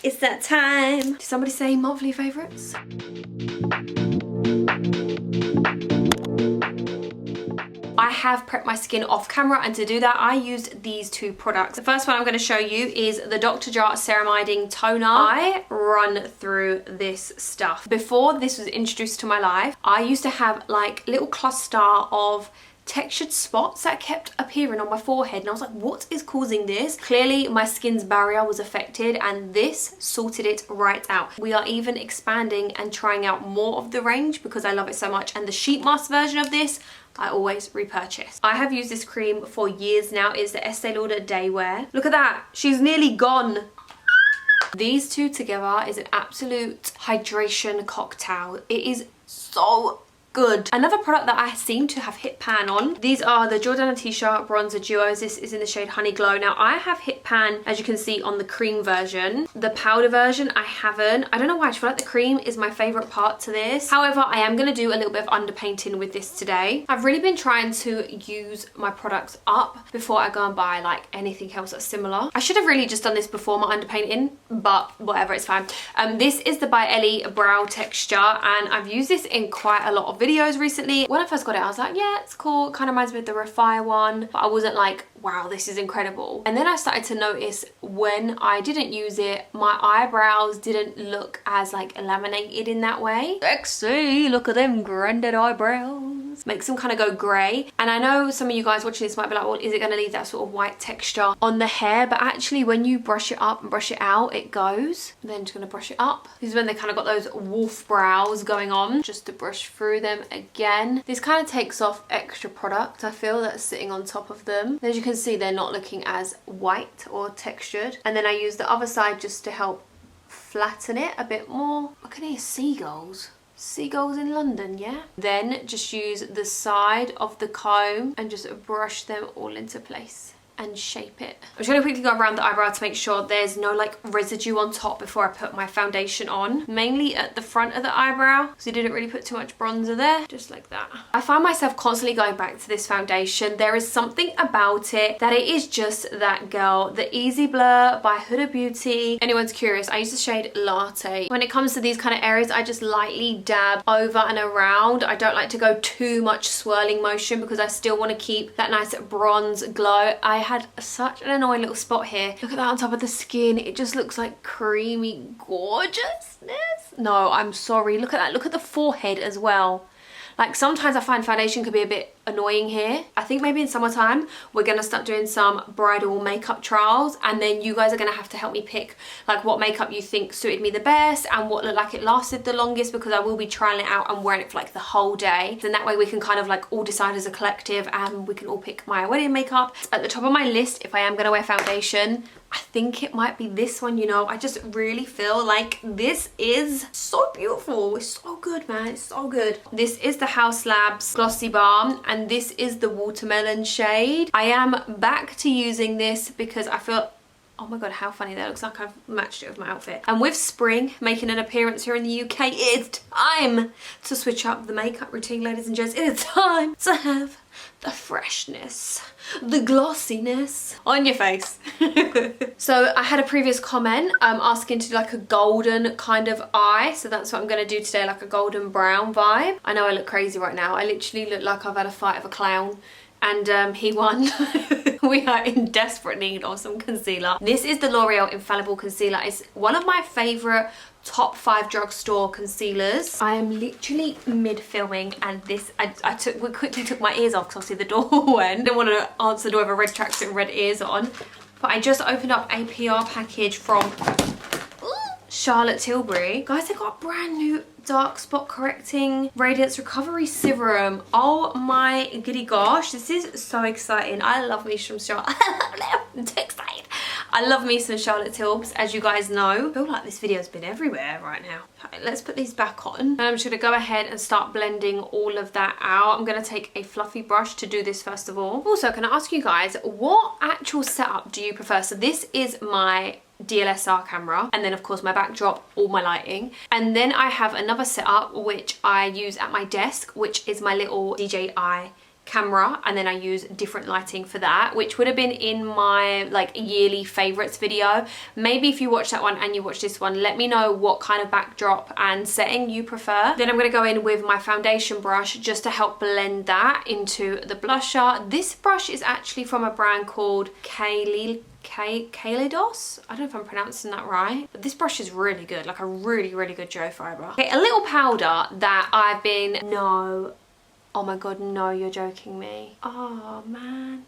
It's that time. Did somebody say monthly favourites? I have prepped my skin off camera, and to do that I used these two products. The first one I'm going to show you is the Dr. Jart Ceramiding Toner. I run through this stuff. Before this was introduced to my life, I used to have like little cluster of textured spots that kept appearing on my forehead, and I was like, what is causing this? Clearly my skin's barrier was affected, and this sorted it right out. We are even expanding and trying out more of the range because I love it so much, and the sheet mask version of this I always repurchase. I have used this cream for years now. It's the Estee Lauder Day Wear. Look at that, she's nearly gone. These two together is an absolute hydration cocktail. It is so good. Another product that I seem to have hit pan on, these are the Jordana Ticia Bronzer Duos. This is in the shade Honey Glow. Now I have hit pan, as you can see, on the cream version. The powder version I haven't. I don't know why, I feel like the cream is my favourite part to this. However, I am going to do a little bit of underpainting with this today. I've really been trying to use my products up before I go and buy like anything else that's similar. I should have really just done this before my underpainting, but whatever, it's fine. This is the By Ellie Brow Texture, and I've used this in quite a lot of videos recently. When I first got it I was like, yeah, it's cool, it kind of reminds me of the Refire one, but I wasn't like, wow, this is incredible. And then I started to notice when I didn't use it, my eyebrows didn't look as like laminated in that way. Sexy, look at them grinded eyebrows. Makes them kind of go grey. And I know some of you guys watching this might be like, well, is it going to leave that sort of white texture on the hair? But actually when you brush it up and brush it out, it goes. And then just going to brush it up. This is when they kind of got those wolf brows going on. Just to brush through them again. This kind of takes off extra product, I feel, that's sitting on top of them. As you can see, they're not looking as white or textured. And then I use the other side just to help flatten it a bit more. Look at these seagulls. Seagulls in London, yeah? Then just use the side of the comb and just brush them all into place and shape it. I'm just going to quickly go around the eyebrow to make sure there's no like residue on top before I put my foundation on. Mainly at the front of the eyebrow, because I didn't really put too much bronzer there. Just like that. I find myself constantly going back to this foundation. There is something about it that it is just that girl. The Easy Blur by Huda Beauty. Anyone's curious, I use the shade Latte. When it comes to these kind of areas, I just lightly dab over and around. I don't like to go too much swirling motion because I still want to keep that nice bronze glow. I had such an annoying little spot here. Look at that on top of the skin. It just looks like creamy gorgeousness. No, I'm sorry. Look at that. Look at the forehead as well. Like sometimes I find foundation could be a bit annoying here. I think maybe in summertime we're gonna start doing some bridal makeup trials, and then you guys are gonna have to help me pick like what makeup you think suited me the best and what looked like it lasted the longest, because I will be trying it out and wearing it for like the whole day. Then that way we can kind of like all decide as a collective and we can all pick my wedding makeup. At the top of my list, if I am gonna wear foundation, I think it might be this one, you know. I just really feel like this is so beautiful. It's so good, man. It's so good. This is the Haus Labs Glossy Balm, and this is the Watermelon shade. I am back to using this because I feel, oh my god, how funny that looks like I've matched it with my outfit. And with spring making an appearance here in the UK, it's time to switch up the makeup routine, ladies and gents. It is time to have the freshness, the glossiness on your face. So I had a previous comment asking to do like a golden kind of eye, so that's what I'm going to do today, like a golden brown vibe. I know I look crazy right now. I literally look like I've had a fight with a clown and he won. We are in desperate need of some concealer. This is the L'Oreal Infallible Concealer. It's one of my favourite top 5 drugstore concealers. I am literally mid-filming and this, we quickly took my ears off because obviously the door went. I didn't want to answer the door with a red tracksuit and red ears on. But I just opened up a PR package from Charlotte Tilbury. Guys, they got a brand new dark spot correcting radiance recovery serum. Oh my goody gosh, this is so exciting. I love me some Charlotte. I'm too excited. I love me some Charlotte Tilbs, as you guys know. I feel like this video's been everywhere right now. Okay, let's put these back on. And I'm just gonna go ahead and start blending all of that out. I'm gonna take a fluffy brush to do this first of all. Also, can I ask you guys, what actual setup do you prefer? So this is my DSLR camera, and then of course my backdrop, all my lighting, and then I have another setup which I use at my desk, which is my little DJI camera, and then I use different lighting for that, which would have been in my like yearly favorites video. Maybe if you watch that one and you watch this one, let me know what kind of backdrop and setting you prefer. Then I'm going to go in with my foundation brush just to help blend that into the blusher. This brush is actually from a brand called Kalidos. I don't know if I'm pronouncing that right, but this brush is really good, like a really good gel fiber. Okay, a little powder that I've been, no, oh my god, no, you're joking me. Oh man.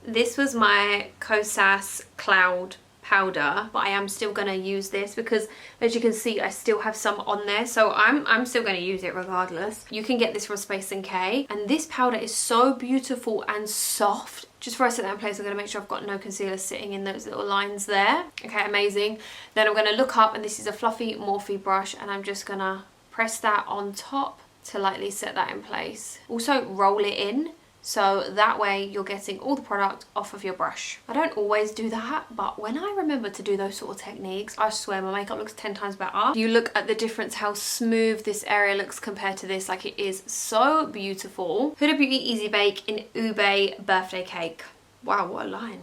This was my Kosas Cloud powder, but I am still going to use this because as you can see I still have some on there, so I'm still going to use it regardless. You can get this from Space NK, and this powder is so beautiful and soft. Just before I set that in place, I'm going to make sure I've got no concealer sitting in those little lines there. Okay, amazing. Then I'm going to look up, and this is a fluffy Morphe brush, and I'm just going to press that on top to lightly set that in place. Also roll it in, so that way you're getting all the product off of your brush. I don't always do that, but when I remember to do those sort of techniques, I swear my makeup looks 10 times better. You look at the difference, how smooth this area looks compared to this, like it is so beautiful. Huda Beauty Easy Bake in Ube Birthday Cake. Wow, what a line.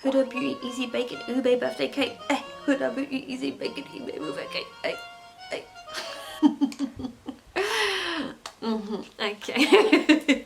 Huda Beauty Easy Bake in Ube Birthday Cake. Hey, Huda Beauty Easy Bake in Ube Birthday Cake. Hey, hey. Okay.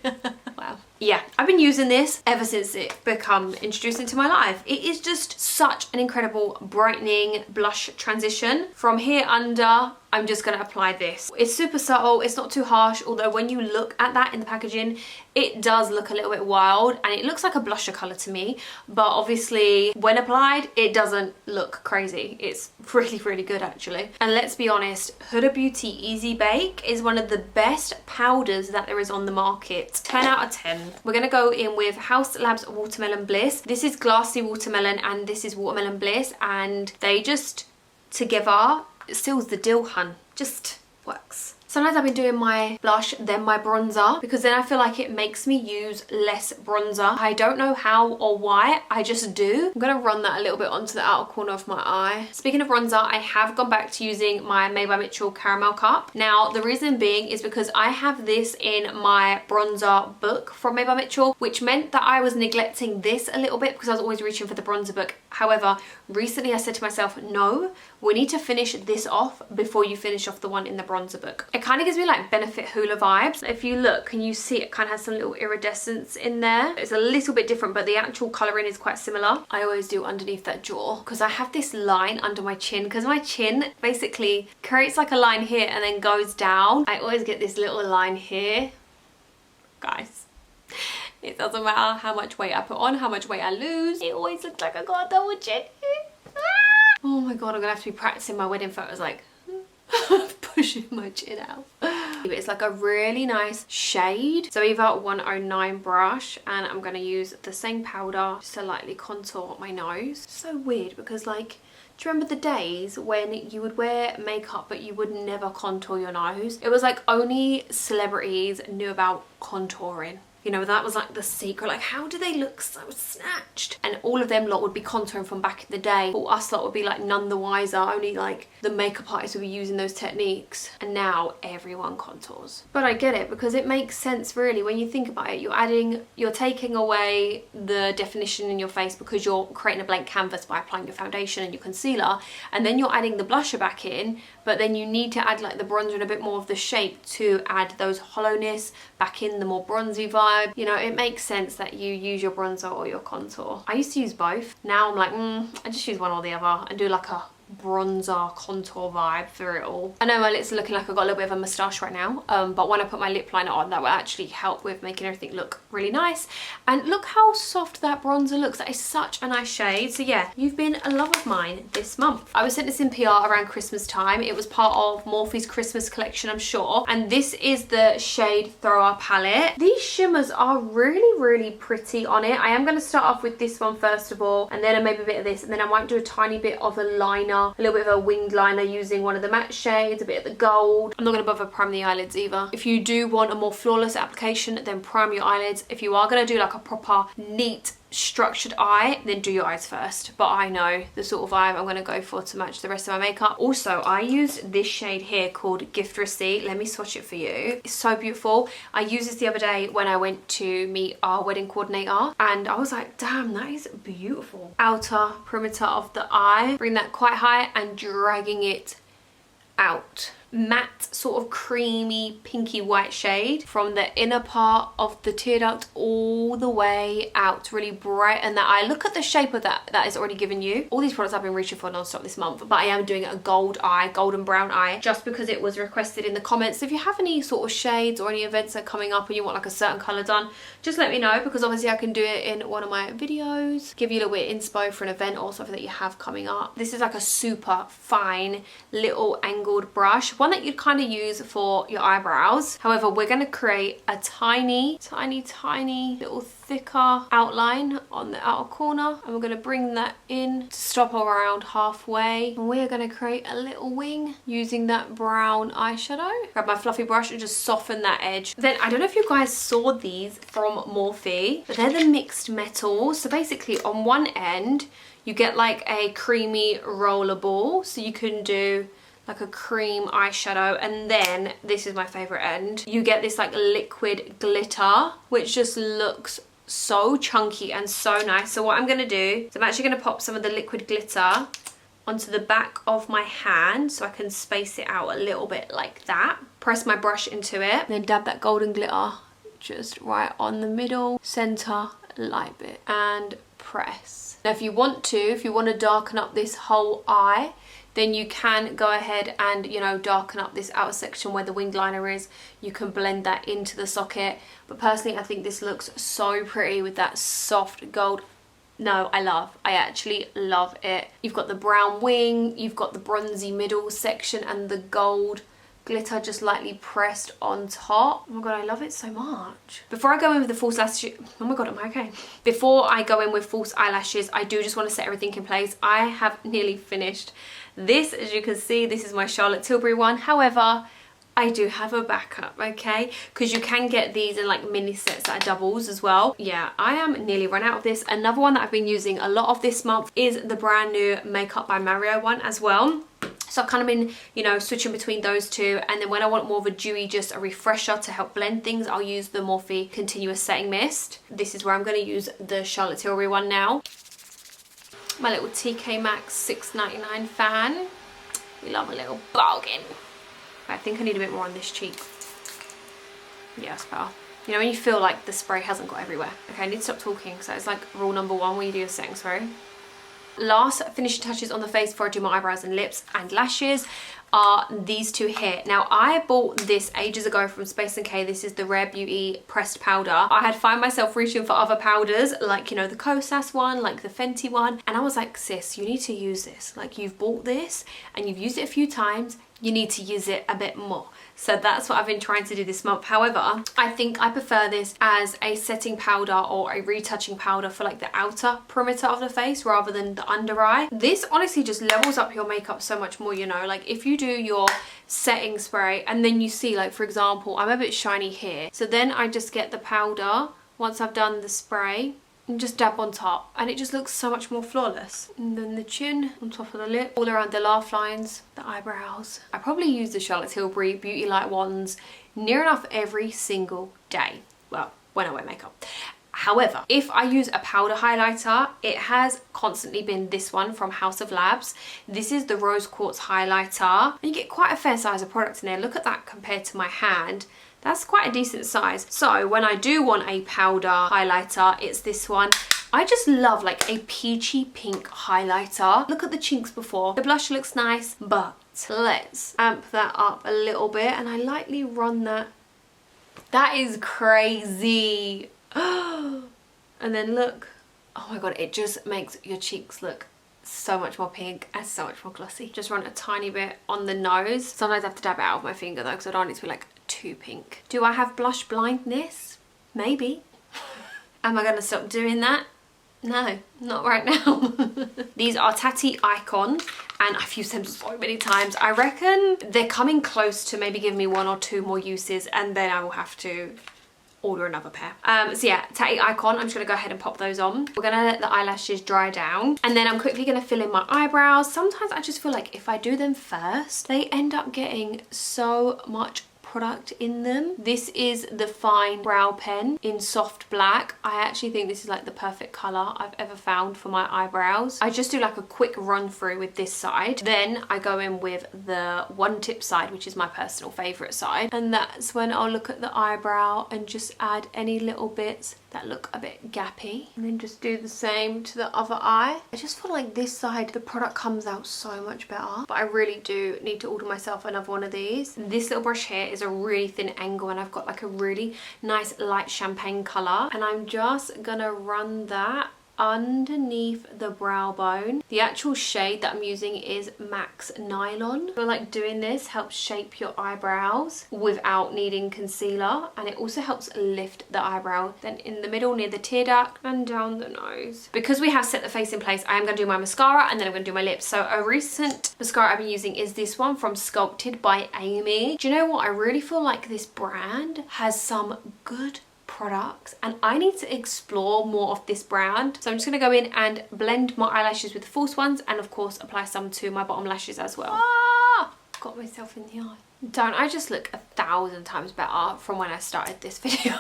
Wow. Yeah, I've been using this ever since it become introduced into my life. It is just such an incredible brightening blush transition. From here under, I'm just going to apply this. It's super subtle, it's not too harsh, although when you look at that in the packaging, it does look a little bit wild and it looks like a blusher colour to me, but obviously when applied, it doesn't look crazy. It's really good actually. And let's be honest, Huda Beauty Easy Bake is one of the best powders that there is on the market. 10 out of 10. We're going to go in with Haus Labs Watermelon Bliss. This is Glassy Watermelon and this is Watermelon Bliss, and they just together, it seals the deal, hun. Just works. Sometimes I've been doing my blush, then my bronzer, because then I feel like it makes me use less bronzer. I don't know how or why, I just do. I'm gonna run that a little bit onto the outer corner of my eye. Speaking of bronzer, I have gone back to using my MadeByMitchell Caramel Cup. Now, the reason being is because I have this in my bronzer book from MadeByMitchell, which meant that I was neglecting this a little bit because I was always reaching for the bronzer book. However, recently I said to myself, no, we need to finish this off before you finish off the one in the bronzer book. It kind of gives me like Benefit Hoola vibes. If you look, can you see it kind of has some little iridescence in there? It's a little bit different, but the actual colouring is quite similar. I always do underneath that jaw because I have this line under my chin, because my chin basically creates like a line here and then goes down. I always get this little line here. Guys, it doesn't matter how much weight I put on, how much weight I lose, it always looks like I got a double chin. Oh my god, I'm gonna have to be practicing my wedding photos, like pushing my chin out. It's like a really nice shade. So either 109 brush, and I'm gonna use the same powder just to lightly contour my nose. So weird because, like, do you remember the days when you would wear makeup but you would never contour your nose? It was like only celebrities knew about contouring. You know, that was like the secret. Like, how do they look so snatched? And all of them lot would be contouring from back in the day. But us lot would be like none the wiser. Only like the makeup artists would be using those techniques. And now everyone contours. But I get it because it makes sense really when you think about it. You're taking away the definition in your face because you're creating a blank canvas by applying your foundation and your concealer. And then you're adding the blusher back in. But then you need to add like the bronzer and a bit more of the shape to add those hollowness back in, the more bronzy vibe. You know, it makes sense that you use your bronzer or your contour. I used to use both. Now I'm like, I just use one or the other and do like a bronzer contour vibe through it all. I know my lips are looking like I've got a little bit of a moustache right now, but when I put my lip liner on, that will actually help with making everything look really nice. And look how soft that bronzer looks. That is such a nice shade. So yeah, you've been a love of mine this month. I was sent this in PR around Christmas time. It was part of Morphe's Christmas collection, I'm sure, and this is the shade Thrower palette. These shimmers are really pretty on it. I am going to start off with this one first of all, and then maybe a bit of this, and then I might do a tiny bit of a liner, a little bit of a winged liner using one of the matte shades, a bit of the gold. I'm not going to bother prime the eyelids either. If you do want a more flawless application, then prime your eyelids. If you are going to do like a proper neat structured eye, then do your eyes first. But I know the sort of eye I'm going to go for to match the rest of my makeup. Also, I use this shade here called Gift Receipt. Let me swatch it for you. It's so beautiful. I used this the other day when I went to meet our wedding coordinator, and I was like, damn, that is beautiful. Outer perimeter of the eye, bring that quite high and dragging it out. Matte, sort of creamy pinky white shade from the inner part of the tear duct all the way out to really brighten that eye. Look at the shape of that is already given you. All these products I've been reaching for non-stop this month, but I am doing a gold eye, golden brown eye, just because it was requested in the comments. If you have any sort of shades or any events that are coming up and you want like a certain colour done, just let me know, because obviously I can do it in one of my videos, give you a little bit of inspo for an event or something that you have coming up. This is like a super fine little angled brush, one that you'd kind of use for your eyebrows. However, we're going to create a tiny little thicker outline on the outer corner, and we're going to bring that in to stop around halfway, and we're going to create a little wing using that brown eyeshadow. Grab my fluffy brush and just soften that edge. Then I don't know if you guys saw these from Morphe, but they're the mixed metals. So basically on one end you get like a creamy roller ball, so you can do like a cream eyeshadow, and then this is my favorite end, you get this like liquid glitter, which just looks so chunky and so nice. So what I'm going to do is I'm actually going to pop some of the liquid glitter onto the back of my hand so I can space it out a little bit like that. Press my brush into it, then dab that golden glitter just right on the middle, center, light bit, and press. Now if you want to darken up this whole eye, then you can go ahead and, you know, darken up this outer section where the winged liner is. You can blend that into the socket. But personally, I think this looks so pretty with that soft gold. No, I actually love it. You've got the brown wing, you've got the bronzy middle section, and the gold glitter just lightly pressed on top. Oh my god, I love it so much. Before I go in with the false lashes, oh my god, am I okay? Before I go in with false eyelashes, I do just want to set everything in place. I have nearly finished this. As you can see, this is my Charlotte Tilbury one. However, I do have a backup, okay? Because you can get these in like mini sets that are doubles as well. Yeah, I am nearly run out of this. Another one that I've been using a lot of this month is the brand new Makeup by Mario one as well. So I've kind of been, you know, switching between those two. And then when I want more of a dewy, just a refresher to help blend things, I'll use the Morphe Continuous Setting Mist. This is where I'm going to use the Charlotte Tilbury one now. My little TK Maxx $6.99 fan. We love a little bargain. I think I need a bit more on this cheek. Yeah, that's better. You know when you feel like the spray hasn't got everywhere. Okay, I need to stop talking, so it's like rule number one when you do your setting spray. Last finishing touches on the face before I do my eyebrows and lips and lashes are these two here. Now I bought this ages ago from Space & K. This is the Rare Beauty pressed powder. I had found myself reaching for other powders, like, you know, the Kosas one, like the Fenty one, and I was like, sis, you need to use this. Like, you've bought this and you've used it a few times, you need to use it a bit more. So that's what I've been trying to do this month. However, I think I prefer this as a setting powder or a retouching powder for like the outer perimeter of the face rather than the under eye. This honestly just levels up your makeup so much more, you know, like if you do your setting spray and then you see, like, for example, I'm a bit shiny here. So then I just get the powder once I've done the spray and just dab on top, and it just looks so much more flawless. And then the chin, on top of the lip, all around the laugh lines, the eyebrows. I probably use the Charlotte Tilbury Beauty Light ones near enough every single day. Well, when I wear makeup. However, if I use a powder highlighter, it has constantly been this one from Haus Labs. This is the Rose Quartz highlighter. And you get quite a fair size of product in there. Look at that compared to my hand. That's quite a decent size. So when I do want a powder highlighter, it's this one. I just love like a peachy pink highlighter. Look at the chinks before. The blush looks nice, but let's amp that up a little bit, and I lightly run that. That is crazy. And then look. Oh my god, it just makes your cheeks look so much more pink and so much more glossy. Just run a tiny bit on the nose. Sometimes I have to dab it out with my finger though, because I don't want it to be like too pink. Do I have blush blindness? Maybe. Am I gonna stop doing that? No, not right now. These are Tatti Icon, and I've used them so many times. I reckon they're coming close to maybe giving me 1 or 2 more uses, and then I will have to order another pair. So yeah, Tatti Icon, I'm just gonna go ahead and pop those on. We're gonna let the eyelashes dry down, and then I'm quickly gonna fill in my eyebrows. Sometimes I just feel like if I do them first, they end up getting so much product in them. This is the Fine Brow Pen in soft black. I actually think this is like the perfect colour I've ever found for my eyebrows. I just do like a quick run through with this side. Then I go in with the one tip side, which is my personal favourite side. And that's when I'll look at the eyebrow and just add any little bits that look a bit gappy, and then just do the same to the other eye. I just feel like this side the product comes out so much better, but I really do need to order myself another one of these. This little brush here is a really thin angle, and I've got like a really nice light champagne colour, and I'm just gonna run that underneath the brow bone. The actual shade that I'm using is Max Nylon. I feel like doing this helps shape your eyebrows without needing concealer, and it also helps lift the eyebrow. Then in the middle near the tear duct and down the nose. Because we have set the face in place, I am going to do my mascara and then I'm going to do my lips. So a recent mascara I've been using is this one from Sculpted by Amy. Do you know what? I really feel like this brand has some good products, and I need to explore more of this brand. So I'm just going to go in and blend my eyelashes with the false ones, and of course apply some to my bottom lashes as well. Ah! Got myself in the eye. Don't I just look 1,000 times better from when I started this video?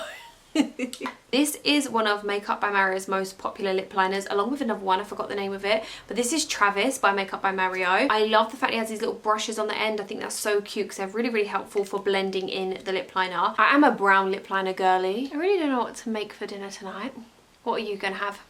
This is one of Makeup by Mario's most popular lip liners, along with another one, I forgot the name of it, but this is Travis by Makeup by Mario. I love the fact he has these little brushes on the end. I think that's so cute because they're really, really helpful for blending in the lip liner. I am a brown lip liner girly. I really don't know what to make for dinner tonight. What are you gonna have?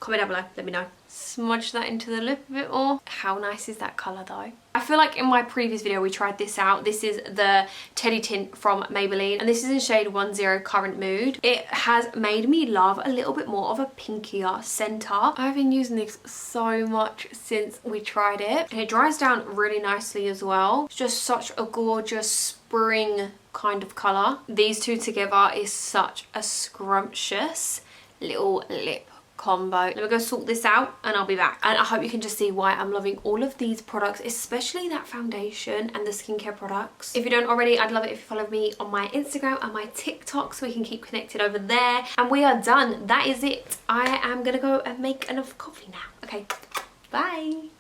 Comment down below, let me know. Smudge that into the lip a bit more. How nice is that colour though? I feel like in my previous video we tried this out. This is the Teddy Tint from Maybelline, and this is in shade 10 Current Mood. It has made me love a little bit more of a pinkier centre. I've been using this so much since we tried it, and it dries down really nicely as well. It's just such a gorgeous spring kind of colour. These two together is such a scrumptious little lip combo. Let me go sort this out and I'll be back. And I hope you can just see why I'm loving all of these products, especially that foundation and the skincare products. If you don't already, I'd love it if you follow me on my Instagram and my TikTok so we can keep connected over there. And we are done. That is it. I am gonna go and make enough coffee now. Okay, bye.